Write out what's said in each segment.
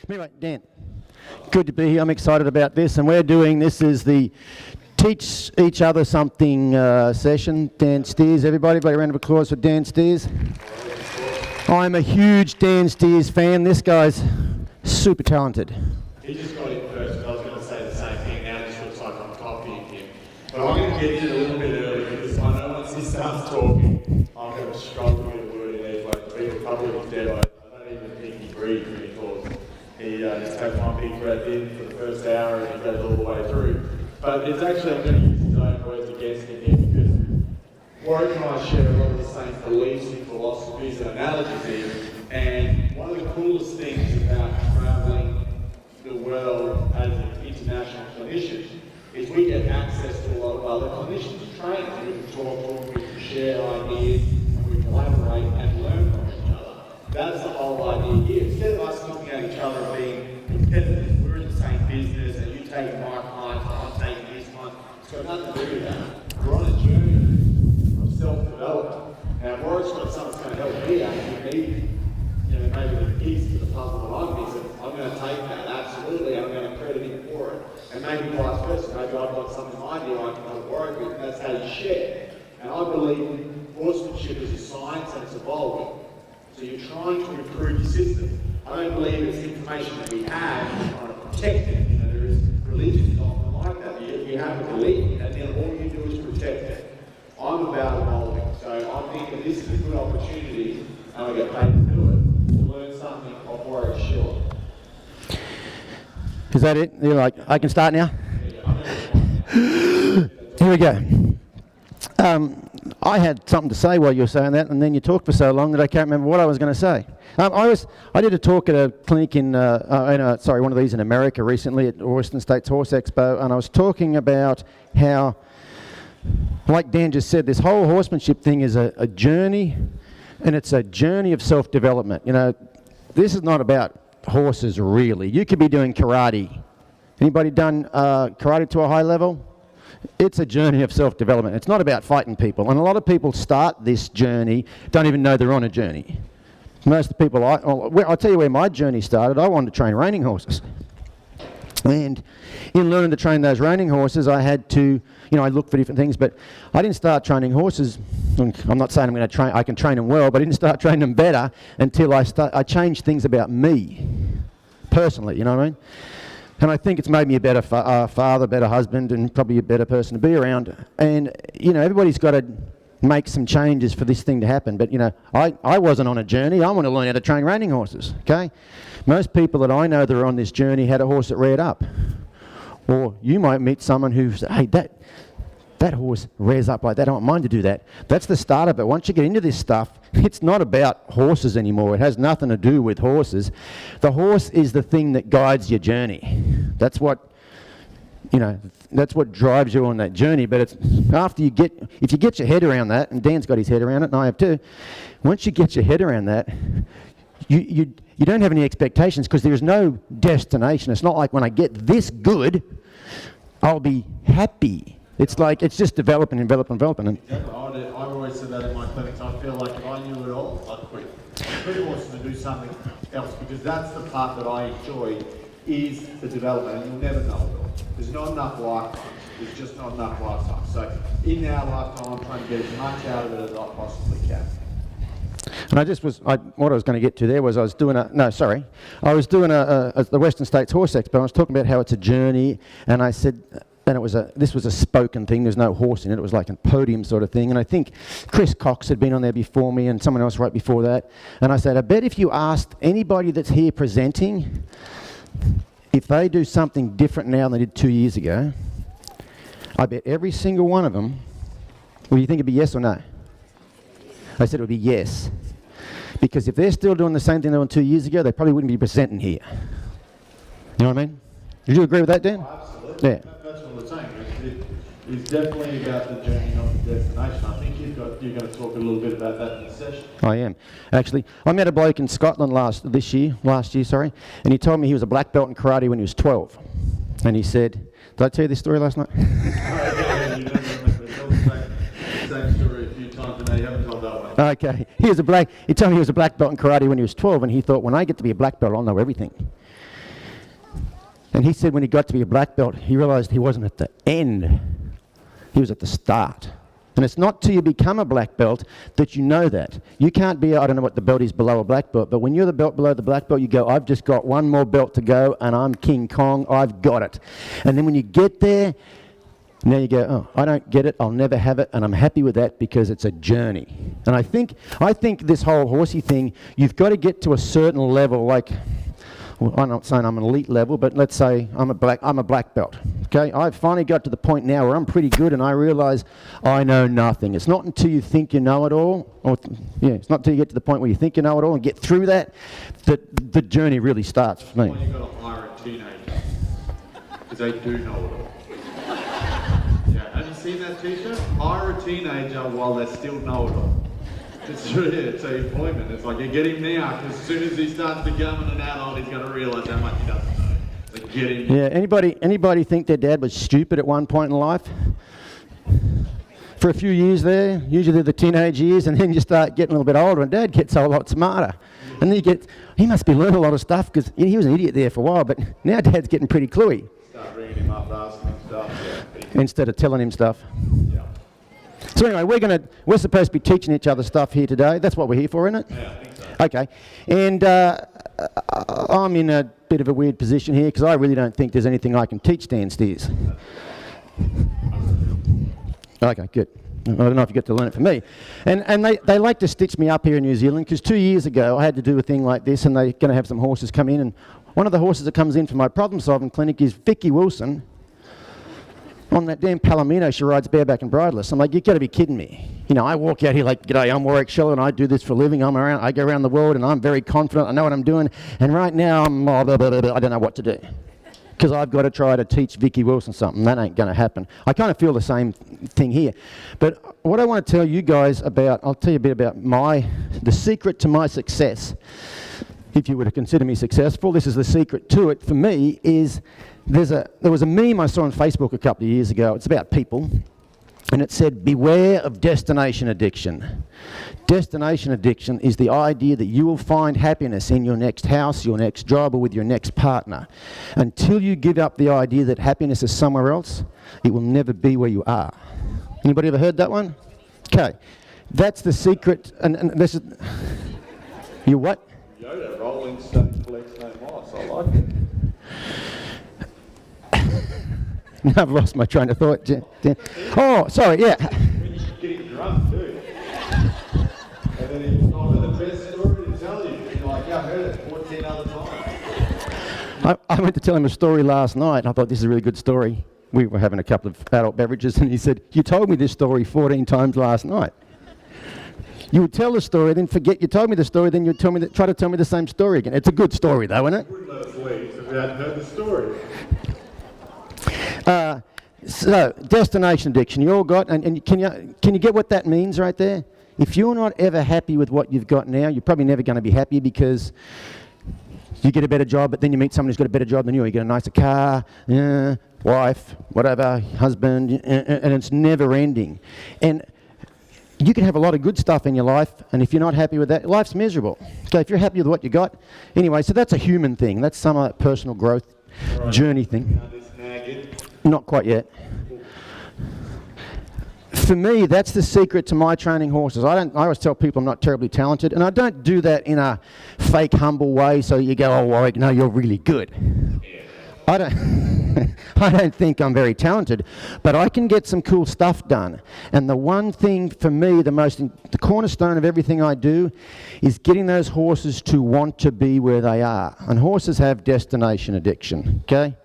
Anyway, Dan, good to be here. I'm excited about this, and we're doing this is the Teach Each Other Something session. Dan Steers, everybody, a round of applause for Dan Steers. I'm a huge Dan Steers fan. This guy's super talented. He just got in first, but I was going to say the same thing. Now it just looks like I'm copying him. But I'm going to get in a little bit early because I know once he starts talking, I'm going to struggle with a word in there. Like, people probably look dead. I don't even think he breathes when he talks. He just takes one big breath in for the first hour and he goes all the way through. But it's actually, I'm going to use his own words against him here because Warwick and I share a lot of the same beliefs and philosophies and analogies here. And one of the coolest things about travelling the world as an international clinician is we get access to a lot of other clinicians and trainers. We can talk, we can share ideas, and we collaborate and learn from each other. That's the whole idea here. Instead of us looking at each other and being competitive, we're in the same business and you take my client, I'm taking this one. It's got nothing to do with that. We're on a journey of self-development. Now, Warwick's got something that's going to help me out and me, maybe the piece to the puzzle that I'm missing. I'm going to take that, absolutely, and I'm going to credit him for it. And maybe vice versa. Maybe I've got something I do I can help Warwick with, and that's how you share. And I believe horsemanship is a science and it's evolving. So you're trying to improve your system. I don't believe it's information that we have, you're trying to protect it. There is religion is often like that. You have a belief, and then all you do is protect it. I'm about evolving, so I'm thinking this is a good opportunity, and I get paid to do it, to learn something of Warwick Schiller. Is that it? You're like, I can start now? Here we go. I had something to say while you were saying that, and then you talked for so long that I can't remember what I was going to say. I did a talk at a clinic one of these in America recently at Western States Horse Expo, and I was talking about how, like Dan just said, this whole horsemanship thing is a journey, and it's a journey of self-development. This is not about horses really. You could be doing karate. Anybody done karate to a high level? It's a journey of self-development. It's not about fighting people. And a lot of people start this journey, don't even know they're on a journey. Most of the people, I'll tell you where my journey started. I wanted to train reining horses. And in learning to train those reining horses, I had to, I looked for different things, but I didn't start training horses. I'm not saying I can train them well, but I didn't start training them better until I changed things about me, personally, you know what I mean? And I think it's made me a better father, better husband, and probably a better person to be around. And, everybody's got to make some changes for this thing to happen. But, I wasn't on a journey. I want to learn how to train reining horses, okay? Most people that I know that are on this journey had a horse that reared up. Or you might meet someone who's, hey, that horse rears up like that. I don't want mine to do that. That's the start of it. Once you get into this stuff, it's not about horses anymore. It has nothing to do with horses. The horse is the thing that guides your journey. That's what, that's what drives you on that journey. But it's after if you get your head around that, and Dan's got his head around it, and I have too. Once you get your head around that, you don't have any expectations because there's no destination. It's not like when I get this good, I'll be happy. It's like, it's just developing. Exactly. I've always said that in my clinics. I feel like if I knew it all, I'd quit. Quit horses and do something else because that's the part that I enjoy is the development, and you'll never know it all. There's not enough lifetimes. There's just not enough lifetimes. So in our lifetime, I'm trying to get as much out of it as I possibly can. And what I was going to get to there was I was doing the Western States Horse Expo. I was talking about how it's a journey, and I said, and this was a spoken thing, there's no horse in it, it was like a podium sort of thing, and I think Chris Cox had been on there before me and someone else right before that, and I said, I bet if you asked anybody that's here presenting, if they do something different now than they did 2 years ago, I bet every single one of them, well, you think it'd be yes or no? I said it would be yes, because if they're still doing the same thing they were 2 years ago, they probably wouldn't be presenting here. You know what I mean? Did you agree with that, Dan? Oh, absolutely. Yeah. That's what we're saying. It's definitely about the journey, not the destination. I think you're going to talk a little bit about that in the session. I am. Actually, I met a bloke in Scotland last year, and he told me he was a black belt in karate when he was 12. And he said, did I tell you this story last night? You remember the same story a few times, and now you haven't told that one. Okay. He told me he was a black belt in karate when he was 12, and he thought, when I get to be a black belt, I'll know everything. And he said when he got to be a black belt, he realised he wasn't at the end. He was at the start. And it's not till you become a black belt that you know that. You can't be, I don't know what the belt is below a black belt, but when you're the belt below the black belt, you go, I've just got one more belt to go and I'm King Kong, I've got it. And then when you get there, now you go, oh, I don't get it, I'll never have it, and I'm happy with that because it's a journey. And I think this whole horsey thing, you've got to get to a certain level, like, well, I'm not saying I'm an elite level, but let's say I'm a black belt. Okay, I've finally got to the point now where I'm pretty good and I realise I know nothing. It's not until you think you know it all, it's not until you get to the point where you think you know it all and get through that the journey really starts for me. Well, you've got to hire a teenager, because they do know it all. Yeah, have you seen that t-shirt? Hire a teenager while they still know it all. It's true, it's employment. It's like, you get him now, because as soon as he starts becoming an adult, he's going to realise how much he doesn't know. So get him. Yeah, anybody think their dad was stupid at one point in life? For a few years there, usually they're the teenage years, and then you start getting a little bit older, and Dad gets a lot smarter. And then he must be learning a lot of stuff, because he was an idiot there for a while, but now Dad's getting pretty cluey. Start ringing him up, asking him stuff. Yeah. Instead of telling him stuff. Yeah. So anyway, we're supposed to be teaching each other stuff here today. That's what we're here for, isn't it? Yeah, I think so. Okay. And I'm in a bit of a weird position here because I really don't think there's anything I can teach Dan Steers. Okay, good. I don't know if you get to learn it from me. And they like to stitch me up here in New Zealand because 2 years ago I had to do a thing like this and they're going to have some horses come in, and one of the horses that comes in for my problem-solving clinic is Vicky Wilson. On that damn Palomino, she rides bareback and bridleless. I'm like, you've got to be kidding me. You know, I walk out here like, g'day, I'm Warwick Schiller and I do this for a living. I go around the world and I'm very confident. I know what I'm doing. And right now, I don't know what to do. Because I've got to try to teach Vicky Wilson something. That ain't going to happen. I kind of feel the same thing here. But what I want to tell you guys about, I'll tell you a bit about the secret to my success. If you were to consider me successful, this is the secret to it for me, is there was a meme I saw on Facebook a couple of years ago. It's about people, and it said, beware of destination addiction. Destination addiction is the idea that you will find happiness in your next house, your next job, or with your next partner. Until you give up the idea that happiness is somewhere else, it will never be where you are. Anybody ever heard that one? Okay, that's the secret, and this is, you what? Yoda, Rolling Stone collects no moss. I like it. Now I've lost my train of thought. Oh, sorry, yeah. When you get getting drunk too. And then he's told me the best story to tell you. You're like, yeah, I heard it 14 other times. I went to tell him a story last night, and I thought this is a really good story. We were having a couple of adult beverages, and he said, you told me this story 14 times last night. You would tell the story, then forget you told me the story, then you'd try to tell me the same story again. It's a good story, though, isn't it? Wouldn't let us leave if we hadn't heard the story. So, destination addiction, you all got, and can you get what that means right there? If you're not ever happy with what you've got now, you're probably never going to be happy because you get a better job, but then you meet someone who's got a better job than you. You get a nicer car, wife, whatever, husband, and it's never ending. And you can have a lot of good stuff in your life, and if you're not happy with that, life's miserable. So if you're happy with what you got, anyway, so that's a human thing. That's some of that personal growth journey thing. Not quite yet. For me, that's the secret to my training horses. I always tell people I'm not terribly talented, and I don't do that in a fake, humble way so you go, oh, Warwick, no, you're really good. I don't think I'm very talented, but I can get some cool stuff done. And the one thing for me, the cornerstone of everything I do is getting those horses to want to be where they are. And horses have destination addiction, okay?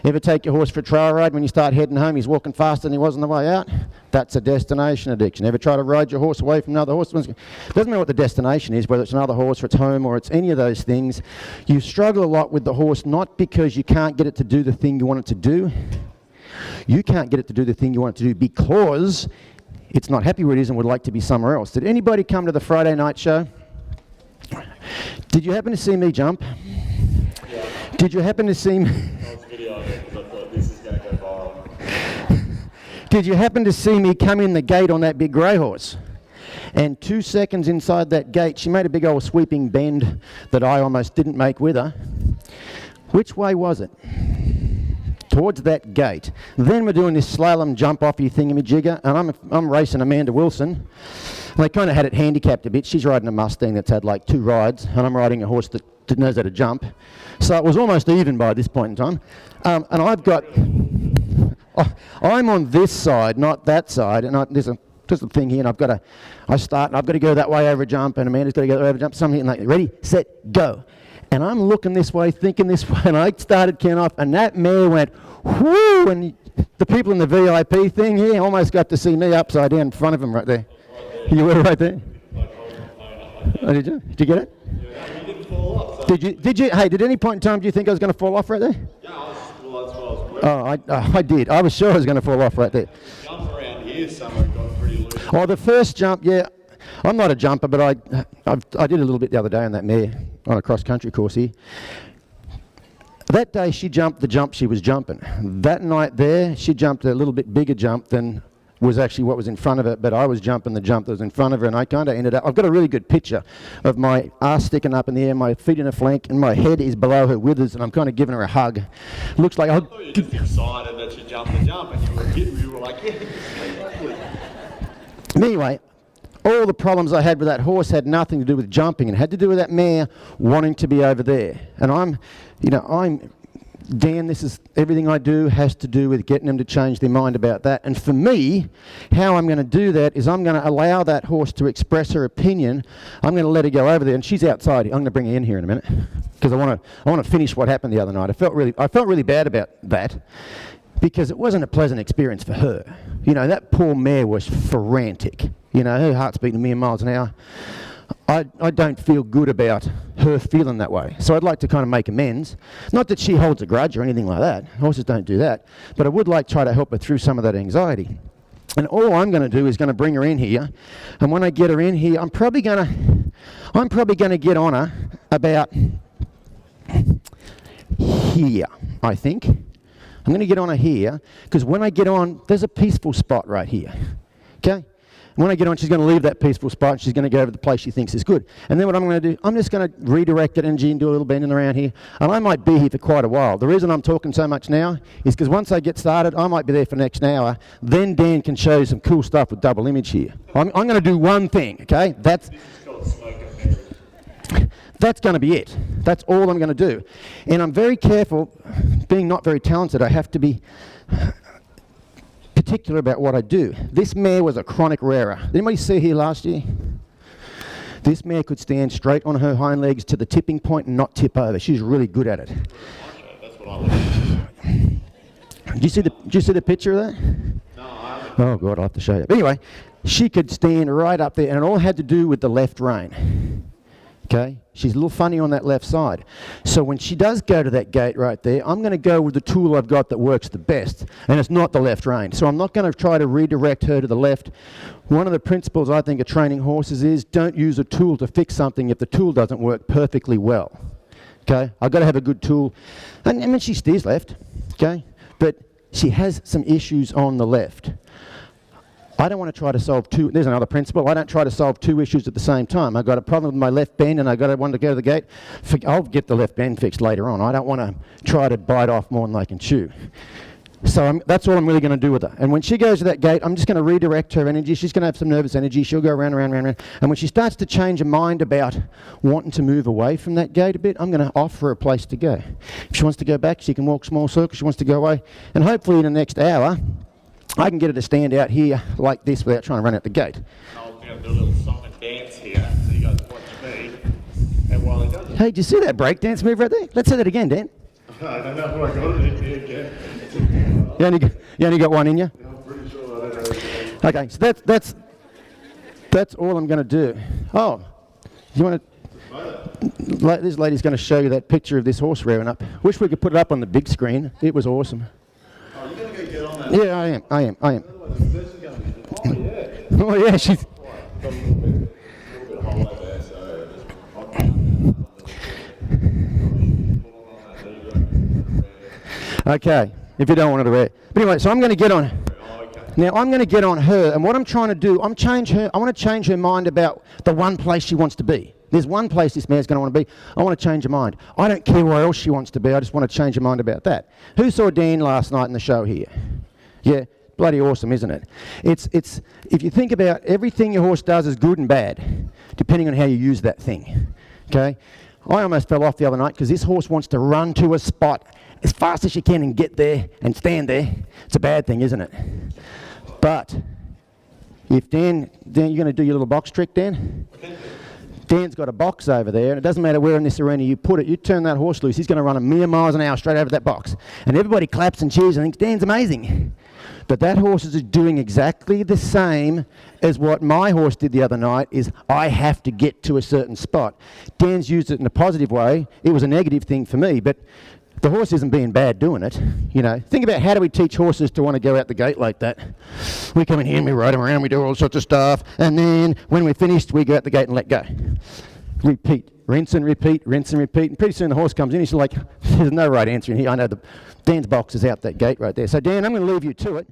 Ever take your horse for a trail ride, when you start heading home, he's walking faster than he was on the way out? That's a destination addiction. Ever try to ride your horse away from another horse? Doesn't matter what the destination is, whether it's another horse or it's home or it's any of those things. You struggle a lot with the horse, not because you can't get it to do the thing you want it to do. You can't get it to do the thing you want it to do because it's not happy where it is and would like to be somewhere else. Did anybody come to the Friday night show? Did you happen to see me jump? Yeah. Did you happen to see me... Did you happen to see me come in the gate on that big grey horse? And 2 seconds inside that gate, she made a big old sweeping bend that I almost didn't make with her. Which way was it? towards that gate. Then we're doing this slalom jump-offy thingamajigger, and I'm racing Amanda Wilson. And they kind of had it handicapped a bit. She's riding a Mustang that's had like 2 rides, and I'm riding a horse that knows how to jump. So it was almost even by this point in time. And I've got... I'm on this side, not that side, and there's a thing here, and I've got to go that way over a jump, and Amanda's got to go over a jump, something like that. Ready, set, go. And I'm looking this way, thinking this way, and I started counting off, and that mare went, whoo, and the people in the VIP thing here almost got to see me upside down in front of them right there. You were right there? Oh, did you? Did you get it? Yeah, you didn't fall off. Did you? Hey, did any point in time do you think I was going to fall off right there? Yeah, that's what I was. Oh, I did. I was sure I was going to fall off right there. Jump around here somewhere got pretty loose. Oh, the first jump, yeah. I'm not a jumper, but I did a little bit the other day on that mare on a cross-country course here. That day she jumped the jump she was jumping. That night there, she jumped a little bit bigger jump than was actually what was in front of her, but I was jumping the jump that was in front of her, and I kind of ended up... I've got a really good picture of my ass sticking up in the air, my feet in a flank, and my head is below her withers, and I'm kind of giving her a hug. Looks like... I thought you were just excited that she jumped the jump, and you were like, yeah. Anyway, all the problems I had with that horse had nothing to do with jumping, and had to do with that mare wanting to be over there. And Dan, this is everything I do has to do with getting them to change their mind about that. And for me, how I'm going to do that is I'm going to allow that horse to express her opinion. I'm going to let her go over there, and she's outside. I'm going to bring her in here in a minute because I want to finish what happened the other night. I felt really bad about that because it wasn't a pleasant experience for her. You know, that poor mare was frantic. You know, her heart's beating a million miles an hour. I don't feel good about her feeling that way. So I'd like to kind of make amends. Not that she holds a grudge or anything like that. Horses don't do that. But I would like to try to help her through some of that anxiety. And all I'm going to do is going to bring her in here. And when I get her in here, I'm probably going to get on her about here, I think. I'm going to get on her here because when I get on, there's a peaceful spot right here. Okay? When I get on, she's going to leave that peaceful spot and she's going to go over the place she thinks is good. And then what I'm going to do, I'm just going to redirect that energy and do a little bending around here. And I might be here for quite a while. The reason I'm talking so much now is because once I get started, I might be there for the next hour. Then Dan can show you some cool stuff with double image here. I'm going to do one thing, okay? That's going to be it. That's all I'm going to do. And I'm very careful, being not very talented, I have to be particular about what I do. This mare was a chronic rarer. Did anybody see here last year? This mare could stand straight on her hind legs to the tipping point and not tip over. She's really good at it. That's what I like. Did you see the picture of that? No, I haven't. Oh God, I'll have to show you. But anyway, she could stand right up there, and it all had to do with the left rein. Okay, she's a little funny on that left side. So when she does go to that gate right there, I'm going to go with the tool I've got that works the best, and it's not the left rein. So I'm not going to try to redirect her to the left. One of the principles I think of training horses is don't use a tool to fix something if the tool doesn't work perfectly well. Okay, I've got to have a good tool. And I mean, she steers left, okay, but she has some issues on the left. I don't want to try to solve two. There's another principle. I don't try to solve two issues at the same time. I've got a problem with my left bend and I've got to want to go to the gate. I'll get the left bend fixed later on. I don't want to try to bite off more than I can chew. So that's all I'm really going to do with her. And when she goes to that gate, I'm just going to redirect her energy. She's going to have some nervous energy. She'll go round. And when she starts to change her mind about wanting to move away from that gate a bit, I'm going to offer her a place to go. If she wants to go back, she can walk small circles. She wants to go away. And hopefully in the next hour, I can get her to stand out here like this without trying to run out the gate. I was going to do a little song and dance here, so you guys watch me. And while he does it... Hey, did you see that break dance move right there? Let's see that again, Dan. I don't know if I got it in here again. You only got one in you? I'm pretty sure I don't know. Okay, so that's all I'm going to do. Oh, you want to... This lady's going to show you that picture of this horse rearing up. Wish we could put it up on the big screen. It was awesome. Oh, you're going to go get on that? Yeah, I am. Otherwise the person's going to be... Oh, yeah. Oh, yeah, she's... Got a little bit of hollow there, so just... Okay, if you don't want her to wear. But anyway, so I'm going to get on her. Now, I'm going to get on her, and what I'm trying to do, I want to change her mind about the one place she wants to be. There's one place this mare's going to want to be. I want to change her mind. I don't care where else she wants to be. I just want to change her mind about that. Who saw Dan last night in the show here? Yeah, bloody awesome, isn't it? It's if you think about everything your horse does is good and bad, depending on how you use that thing. Okay? I almost fell off the other night because this horse wants to run to a spot as fast as she can and get there and stand there. It's a bad thing, isn't it? But if Dan, you're going to do your little box trick, Dan? Dan's got a box over there, and it doesn't matter where in this arena you put it. You turn that horse loose, he's going to run a mere miles an hour straight over that box. And everybody claps and cheers and thinks, Dan's amazing. But that horse is doing exactly the same as what my horse did the other night, is I have to get to a certain spot. Dan's used it in a positive way. It was a negative thing for me, but the horse isn't being bad doing it. You know, think about how do we teach horses to want to go out the gate like that? We come in here and we ride them around, we do all sorts of stuff, and then when we're finished, we go out the gate and let go. Repeat, rinse and repeat, rinse and repeat, and pretty soon the horse comes in, he's like, there's no right answer in here. I know Dan's box is out that gate right there. So Dan, I'm going to leave you to it.